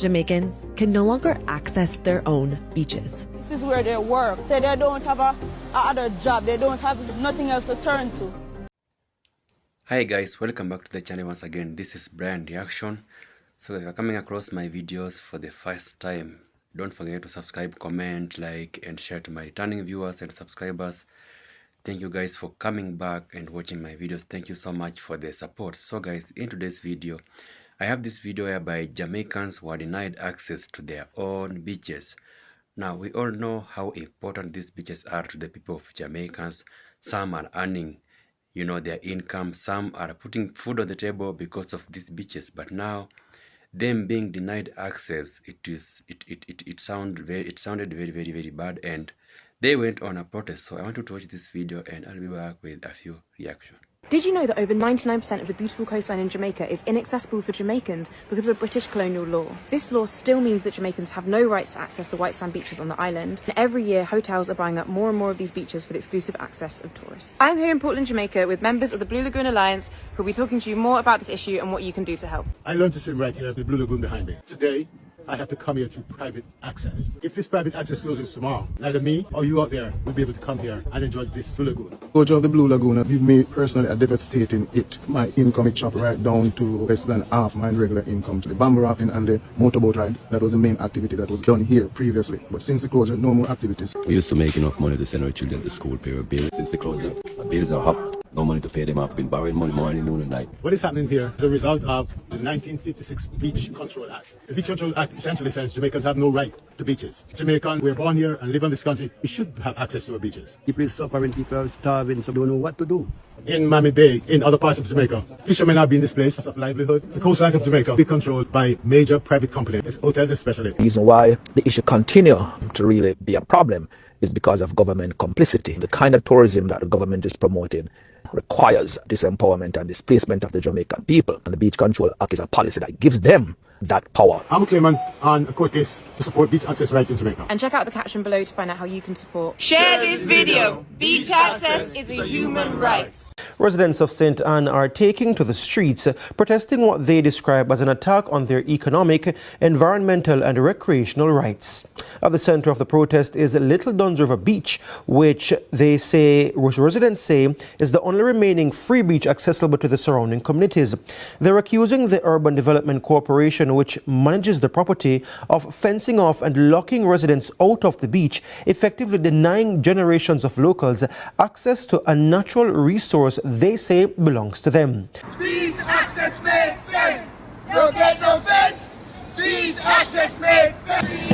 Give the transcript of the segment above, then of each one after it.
Jamaicans can no longer access their own beaches. This is where they work. Say they don't have a other job. They don't have nothing else to turn to. Hi guys, welcome back to the channel once again. This is Brian Reaction. So if you're coming across my videos for the first time, don't forget to subscribe, comment, like and share to my returning viewers and subscribers. Thank you guys for coming back and watching my videos. Thank you so much for the support. So guys, in today's video, I have this video whereby Jamaicans were denied access to their own beaches. Now, we all know how important these beaches are to the people of Jamaicans. Some are earning, their income. Some are putting food on the table because of these beaches. But now, them being denied access, it sounded very bad, and they went on a protest. So I want you to watch this video, and I'll be back with a few reactions. Did you know that over 99% of the beautiful coastline in Jamaica is inaccessible for Jamaicans because of a British colonial law? This law still means that Jamaicans have no rights to access the white sand beaches on the island, and every year hotels are buying up more and more of these beaches for the exclusive access of tourists. I'm here in Portland, Jamaica with members of the Blue Lagoon Alliance who will be talking to you more about this issue and what you can do to help. I learned to swim right here at the Blue Lagoon behind me. Today, I have to come here to private access. If this private access closes tomorrow, neither me or you out there will be able to come here and enjoy this Blue Lagoon. Coach of the Blue Lagoon give me personally a devastating hit. My income it chopped right down to less than half my regular income. To the bamboo rafting and the motorboat ride, that was the main activity that was done here previously. But since the closure, no more activities. We used to make enough money to send our children to school, pay our bills. Since the closure, our bills are up. No money to pay them off. Been borrowing money morning, noon, and night. What is happening here is a result of the 1956 Beach Control Act. The Beach Control Act essentially says Jamaicans have no right to beaches. Jamaicans, we're born here and live in this country. We should have access to our beaches. People are suffering, people are starving, so they don't know what to do. In Miami Bay, in other parts of Jamaica, fishermen are being displaced of livelihood. The coastlines of Jamaica be controlled by major private companies, hotels especially. The reason why the issue continue to really be a problem is because of government complicity. The kind of tourism that the government is promoting requires disempowerment and displacement of the Jamaican people. And the Beach Control Act is a policy that gives them that power. I'm a claimant on a court case to support beach access rights in Jamaica. And check out the caption below to find out how you can support. Share this video. Beach access is a human right. Residents of St. Ann are taking to the streets, protesting what they describe as an attack on their economic, environmental and recreational rights. At the center of the protest is Little Dunn's River Beach, which residents say is the only remaining free beach accessible to the surrounding communities. They're accusing the Urban Development Corporation, which manages the property, of fencing off and locking residents out of the beach, effectively denying generations of locals access to a natural resource they say belongs to them. Beach access makes sense. No get no fence. Beach access makes sense.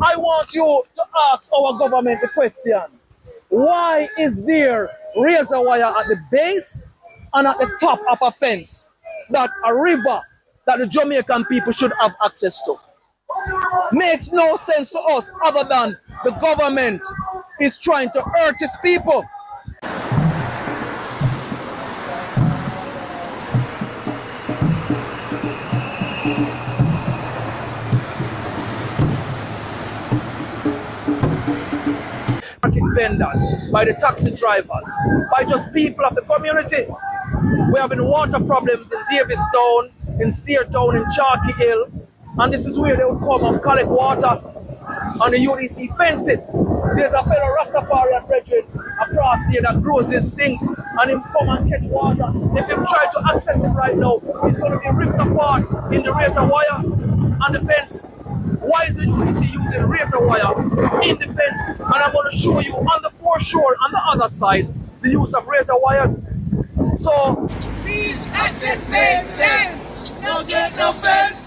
I want you to ask our government the question, why is there razor wire at the base and at the top of a fence that a river that the Jamaican people should have access to? Makes no sense to us other than the government is trying to hurt its people. Vendors, by the taxi drivers, by just people of the community. We're having water problems in Davistown, in Steertown, in Chalky Hill, and this is where they would come and collect water and the UDC fence it. There's a fellow Rastafarian brethren across there that grows his things and him come and catch water. If he try to access it right now, it's going to be ripped apart in the razor wires and the fence. Why is the UDC using razor wire in the fence? And I'm going to show you on the foreshore on the other side the use of razor wires. So, beach access makes sense. No get no fence.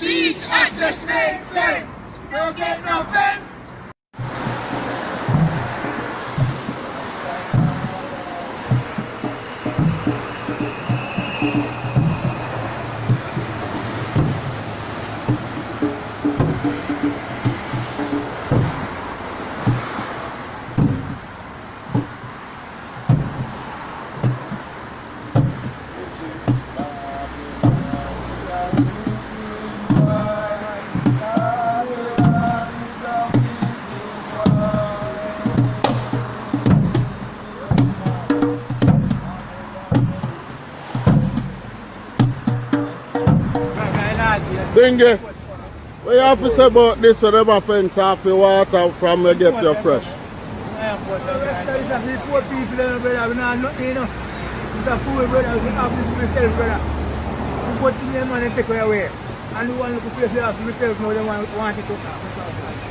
Beach access makes sense. no get no fence. Bingy, what you have to say about this so them fence off the water from you get your fresh? There is a poor people there, brother. We not nothing, you know. It's a fool, brother. We have this myself, brother. We put in them and take away. And we want to place it off myself now, they want it to happen.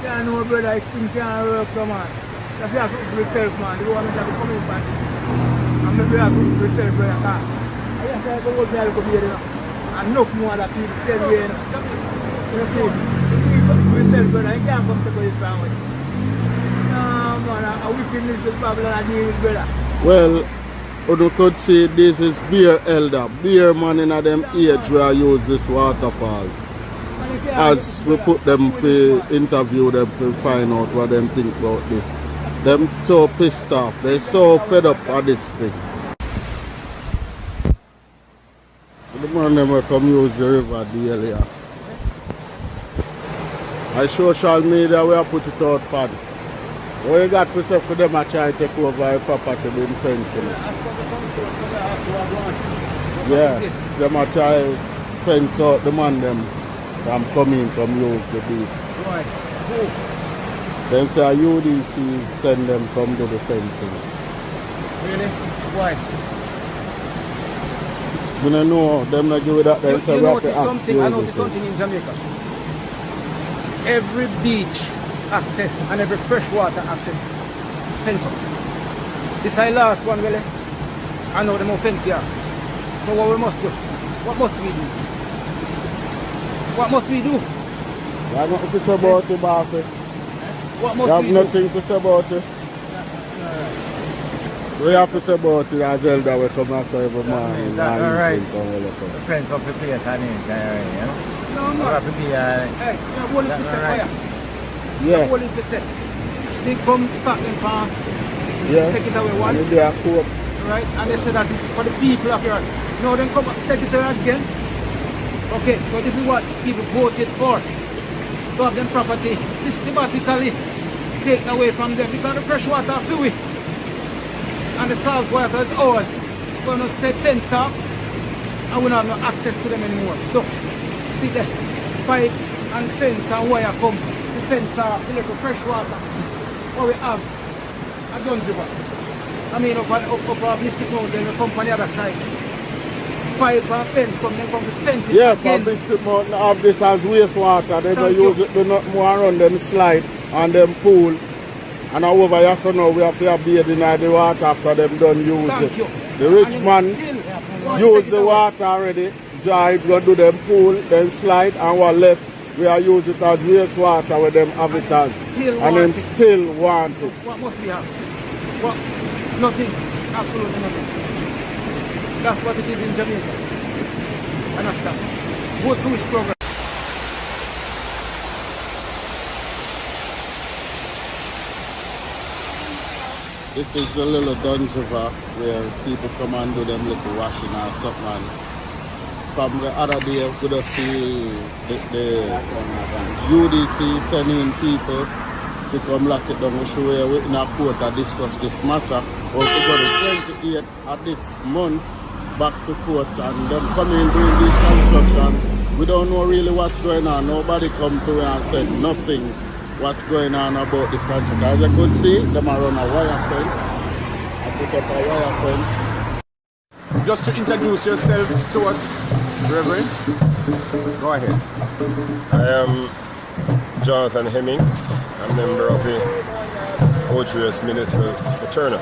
Can't know, brother, it's things can't work, so man. That's why I have to put myself, man. They want me to come in back. And maybe I have to put myself, brother. I just have to go there to here, you know. And enough more that people tell me, you know. You see, you come to myself, brother. You can't come to go in family. No, man, a wickedness is probably not deal with, brother. Well, you could say this is beer elder, beer man in them age where I use this waterfall. As we put them to interview them to find out what them think about this. Them so pissed off, they so fed up of this thing. The man never come use the river daily. On social media we have put it out pad. What you got to say for them to try to take over the property with fencing? Yeah, them are try to fence out the man them from coming from use the beach. Right. Then say UDC send them come to the fencing. Really? Why? You don't know, them not give it that. You notice something, I noticed something in Jamaica. Every beach access and every freshwater access fence up. This is the last one, really. I know the more fence here. So what we must do? What must we do? What must we do? You have nothing to say about it, boss. What must you have we nothing do? to say about it. We have to say about it as elder we come and say every morning. Alright. The fence up the place, I mean, you know? No, no. Have to be, hey, what is the set? Yeah. What is the set? They come start them farm. Yeah. Take it away once. And they are court. Right? And they say that it's for the people of here. No, then come take it away again. Okay, so this is what people voted for. To have them property systematically taken away from them because the fresh water are fluid. And the salt water is ours. We're going to say fence up and we don't have no access to them anymore. So, see the pipe and fence and wire come. The fence are the little fresh water. What we have, a Dunn River. I mean, up our Mystic Mountain, we come from the other side. Pipe and fence come, then come to fence it yeah, again. from Mystic Mountain have this as wastewater. They don't use it, do not more around them slide and them pool. And over here so now we have to have bathing in the water after them done use it. The rich man use the water already, dry it, go do them pool, then slide, and what left, we are use it as wastewater with them have it as. And them still want it. What must we have? What? Nothing. Absolutely nothing. That's what it is in Jamaica. Understand? Go through this program. This is the little Dunn River where people come and do them little washing or something. From the other day, we could see the UDC sending people to come lock it down. We show you in a court to discuss this matter. Or to go to 28th of this month back to court and them coming doing this construction. We don't know really what's going on. Nobody come to and said nothing. What's going on about this country. As you could see, them are on a wire fence. I put up a wire fence. Just to introduce yourself to us, Reverend. Go ahead. I am Jonathan Hemmings. I'm a member of the Otrius Ministers Fraternal.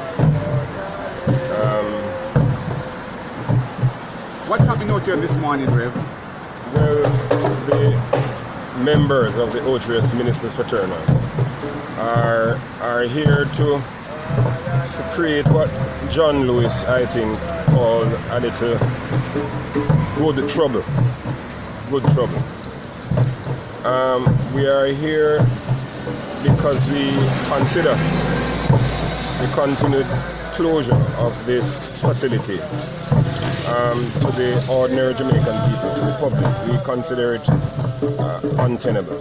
What's happening out here this morning, Rev? Well, the members of the Otrius Ministers Fraternal are here to create what John Lewis, I think, called a little good trouble. Good trouble. We are here because we consider the continued closure of this facility to the ordinary Jamaican people, to the public. We consider it untenable.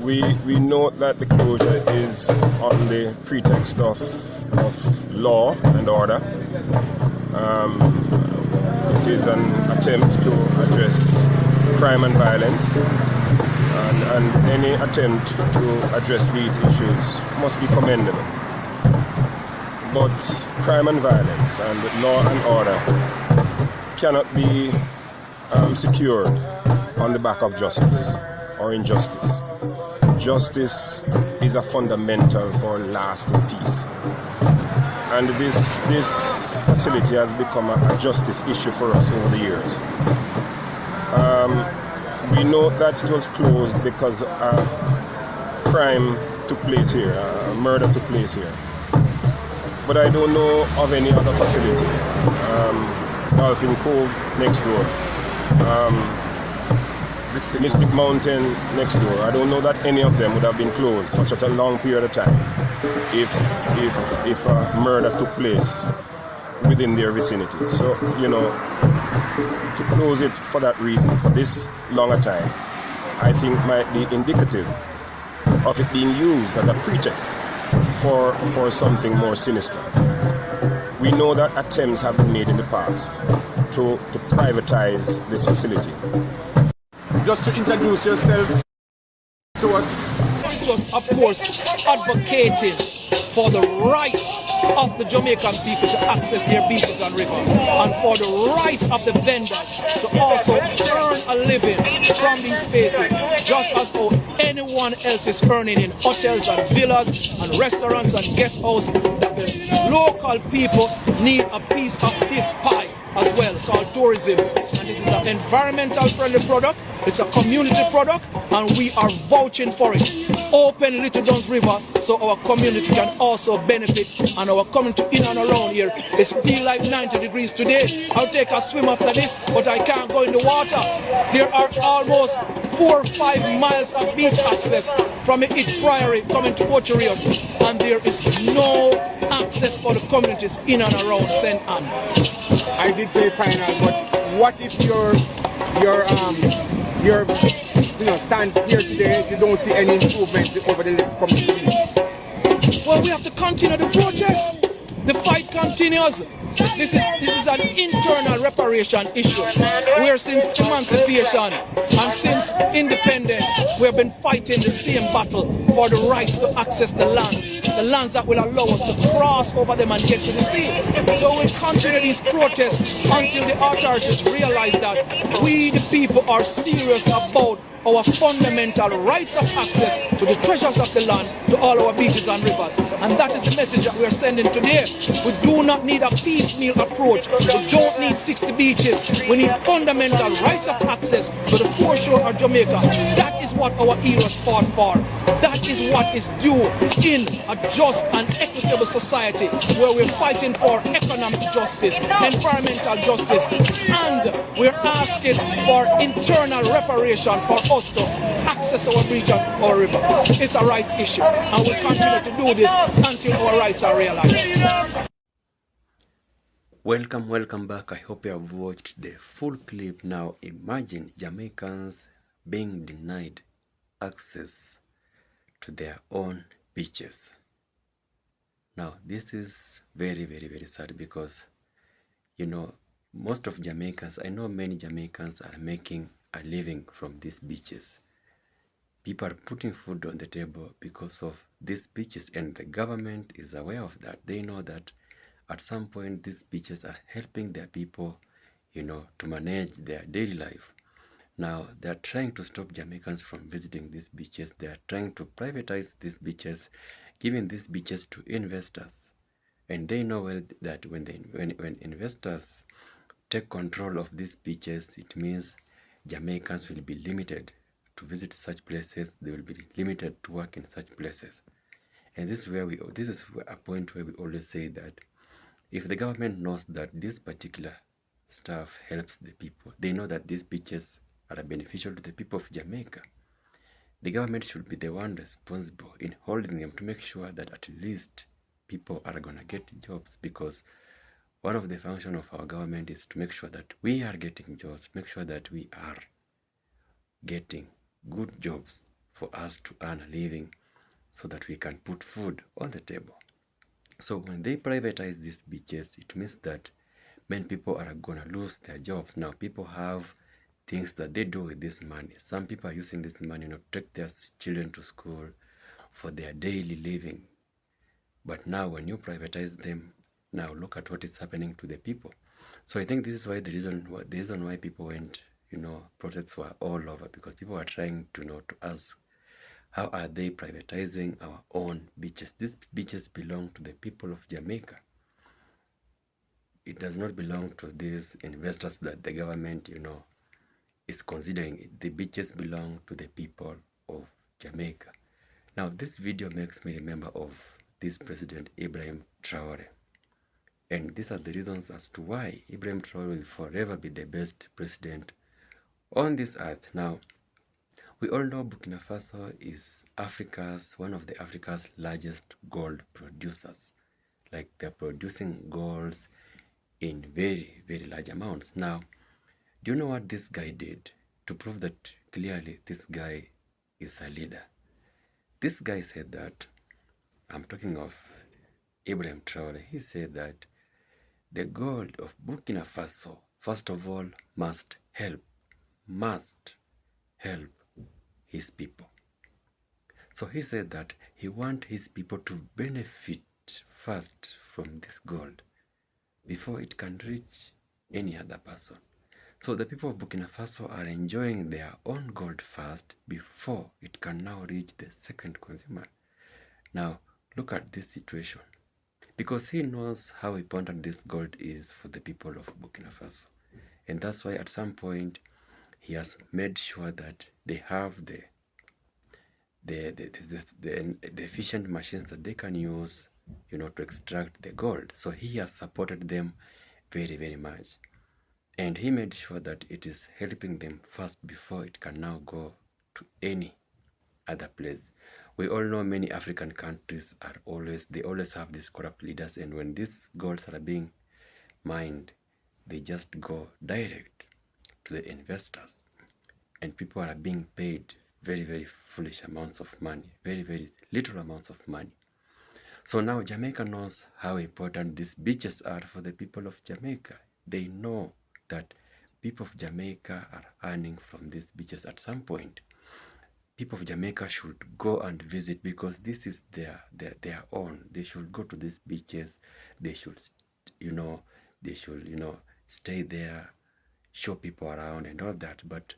We note that the closure is on the pretext of law and order. It is an attempt to address crime and violence, and any attempt to address these issues must be commendable. But crime and violence and law and order cannot be secured on the back of justice or injustice. Justice is a fundamental for lasting peace. And this facility has become a justice issue for us over the years. We know that it was closed because crime took place here, murder took place here. But I don't know of any other facility. Dolphin Cove next door. Mystic Mountain next door. I don't know that any of them would have been closed for such a long period of time if a murder took place within their vicinity. So, you know, to close it for that reason, for this longer time, I think might be indicative of it being used as a pretext for something more sinister. We know that attempts have been made in the past to privatize this facility. Just to introduce yourself to us. Just, of course, advocating for the rights of the Jamaican people to access their beaches and rivers, and for the rights of the vendors to also earn a living from these spaces, just as how anyone else is earning in hotels and villas and restaurants and guest houses. That the local people need a piece of this pie as well, called tourism. And this is an environmental friendly product, it's a community product, and we are vouching for it. Open Little Dunn's River so our community can also benefit, and our community in and around here is feel like 90 degrees today. I'll take a swim after this, but I can't go in the water. There are almost 4 or 5 miles of beach access from It Priory coming to Ocherios, and there is no access for the communities in and around St. Anne. I did say final, but what if your stand here today, you don't see any improvement over the next coming weeks? Well, we have to continue the protest. The fight continues. This is an internal reparation issue, where since emancipation and since independence, we have been fighting the same battle for the rights to access the lands that will allow us to cross over them and get to the sea. So we'll continue these protests until the authorities realize that we, the people, are serious about our fundamental rights of access to the treasures of the land, to all our beaches and rivers. And that is the message that we are sending today. We do not need a piecemeal approach. We don't need 60 beaches. We need fundamental rights of access to the foreshore of Jamaica. That is what our heroes fought for. That is what is due in a just and equitable society, where we're fighting for economic justice, environmental justice, and we're asking for internal reparation for us to access our beach and our river. It's a rights issue, and we'll continue to do this until our rights are realized. Welcome back. I hope you have watched the full clip. Now imagine Jamaicans being denied access to their own beaches. Now this is very sad, because you know, most of Jamaicans, I know many Jamaicans are making a living from these beaches. People are putting food on the table because of these beaches, and the government is aware of that. They know that at some point these beaches are helping their people, you know, to manage their daily life. Now they are trying to stop Jamaicans from visiting these beaches. They are trying to privatize these beaches, giving these beaches to investors. And they know well that when investors take control of these beaches, it means Jamaicans will be limited to visit such places, they will be limited to work in such places. And this is a point where we always say that if the government knows that this particular stuff helps the people, they know that these beaches are beneficial to the people of Jamaica, the government should be the one responsible in holding them to make sure that at least people are going to get jobs, because one of the functions of our government is to make sure that we are getting jobs, make sure that we are getting good jobs for us to earn a living so that we can put food on the table. So when they privatize these beaches, it means that many people are going to lose their jobs. Now people have things that they do with this money. Some people are using this money to take their children to school for their daily living. But now when you privatize them, now look at what is happening to the people. So I think this is why the reason why people went, protests were all over, because people were trying to ask, how are they privatizing our own beaches? These beaches belong to the people of Jamaica. It does not belong to these investors that the government, is considering it. The beaches belong to the people of Jamaica. Now, this video makes me remember of this President Ibrahim Traore. And these are the reasons as to why Ibrahim Traore will forever be the best president on this earth. Now, we all know Burkina Faso is one of Africa's largest gold producers. Like, they're producing golds in very, very large amounts. Now, do you know what this guy did to prove that clearly this guy is a leader? This guy said that, I'm talking of Ibrahim Traore, he said that the gold of Burkina Faso, first of all, must help his people. So he said that he wants his people to benefit first from this gold before it can reach any other person. So the people of Burkina Faso are enjoying their own gold first before it can now reach the second consumer. Now, look at this situation. Because he knows how important this gold is for the people of Burkina Faso. And that's why at some point he has made sure that they have the efficient machines that they can use, to extract the gold. So he has supported them very, very much. And he made sure that it is helping them first before it can now go to any other place. We all know many African countries they always have these corrupt leaders, and when these golds are being mined, they just go direct to the investors, and people are being paid very, very foolish amounts of money, very, very little amounts of money. So now Jamaica knows how important these beaches are for the people of Jamaica. They know that people of Jamaica are earning from these beaches at some point. People of Jamaica should go and visit, because this is their own. They should go to these beaches. They should, stay there, show people around and all that. But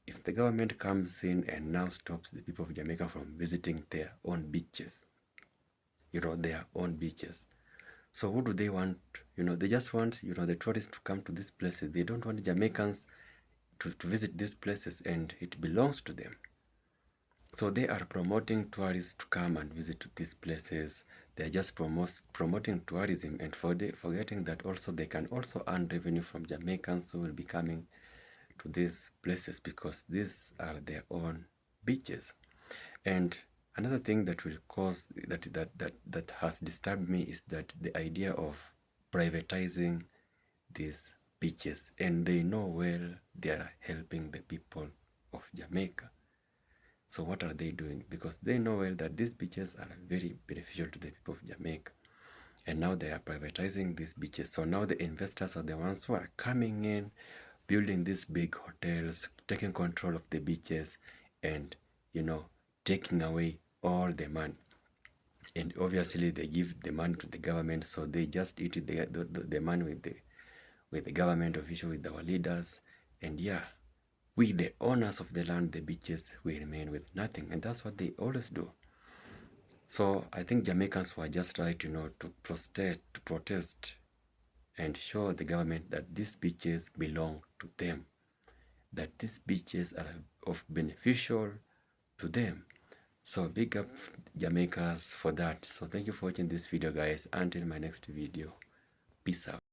if the government comes in and now stops the people of Jamaica from visiting their own beaches, their own beaches, so who do they want? They just want, the tourists to come to these places. They don't want Jamaicans to visit these places, and it belongs to them. So they are promoting tourists to come and visit these places. They're just promoting tourism, and forgetting that also they can also earn revenue from Jamaicans who will be coming to these places, because these are their own beaches. And another thing that will cause that has disturbed me is that the idea of privatizing these beaches, and they know well they are helping the people of Jamaica. So what are they doing? Because they know well that these beaches are very beneficial to the people of Jamaica. And now they are privatizing these beaches. So now the investors are the ones who are coming in, building these big hotels, taking control of the beaches, and, taking away all the money. And obviously they give the money to the government, so they just eat the money with the government official, with our leaders. And yeah, we, the owners of the land, the beaches, we remain with nothing. And that's what they always do. So I think Jamaicans were just right, to protest and show the government that these beaches belong to them, that these beaches are of beneficial to them. So big up Jamaicans for that. So thank you for watching this video, guys. Until my next video, peace out.